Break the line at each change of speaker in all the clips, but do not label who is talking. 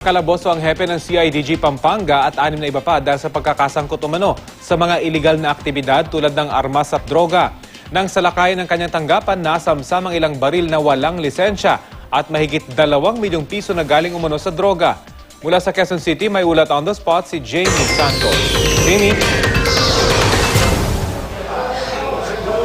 Kalaboso ang hepe ng CIDG Pampanga at 6 na iba pa dahil sa pagkakasangkot umano sa mga iligal na aktibidad tulad ng armas at droga. Nang salakayan ng kanyang tanggapan, nasamsamang ilang baril na walang lisensya at mahigit 2 milyong piso na galing umano sa droga. Mula sa Quezon City, may ulat on the spot si Jamie Santos. Jamie?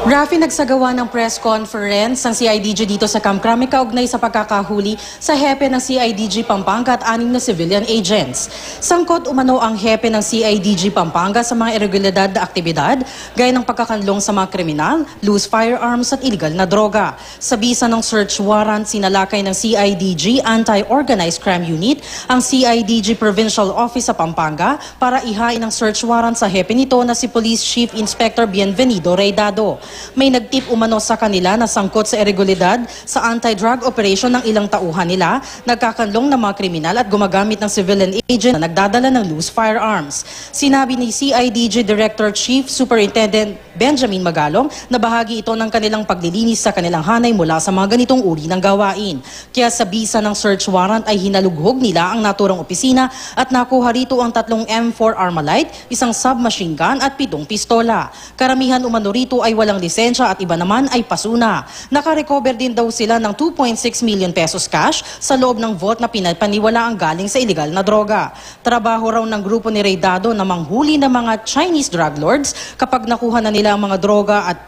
Rafi, nagsagawa ng press conference ang CIDG dito sa Camp Crame kaugnay sa pagkakahuli sa hepe ng CIDG Pampanga at 6 na civilian agents. Sangkot umano ang hepe ng CIDG Pampanga sa mga irregularidad na aktibidad gaya ng pagkakanlong sa mga kriminal, loose firearms at illegal na droga. Sa bisa ng search warrant, sinalakay ng CIDG Anti-Organized Crime Unit ang CIDG Provincial Office sa Pampanga para ihain ang search warrant sa hepe nito na si Police Chief Inspector Bienvenido Reydado. May nagtip umano sa kanila na sangkot sa irregularidad sa anti-drug operation ng ilang tauhan nila, nagkakanlong ng mga kriminal at gumagamit ng civilian agent na nagdadala ng loose firearms. Sinabi ni CIDG Director Chief Superintendent Benjamin Magalong na bahagi ito ng kanilang paglilinis sa kanilang hanay mula sa mga ganitong uri ng gawain. Kaya sa bisa ng search warrant ay hinalughog nila ang naturang opisina at nakuha rito ang 3 M4 Armalite, 1 submachine gun at 7 pistola. Karamihan umano rito ay walang lisensya at iba naman ay pasuna. Nakarecover din daw sila ng 2.6 million pesos cash sa loob ng vault na pinapaniwala ang galing sa illegal na droga. Trabaho raw ng grupo ni Reydado na manghuli ng mga Chinese drug lords. Kapag nakuha na nila ang mga droga at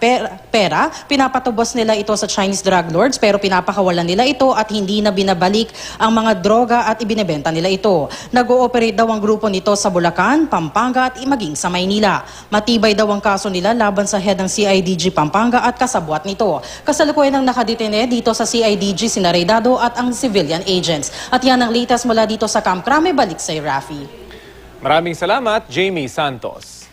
pera, pinapatubos nila ito sa Chinese drug lords pero pinapakawalan nila ito at hindi na binabalik ang mga droga at ibinebenta nila ito. Nag-ooperate daw ang grupo nito sa Bulacan, Pampanga at maging sa Maynila. Matibay daw ang kaso nila laban sa head ng CIDG Pampanga at kasabwat nito. Kasalukuyan ang nakadetene dito sa CIDG sina Reydado at ang civilian agents. At yan ang latest mula dito sa Camp Crame. Balik sa Rafi.
Maraming salamat, Jamie Santos.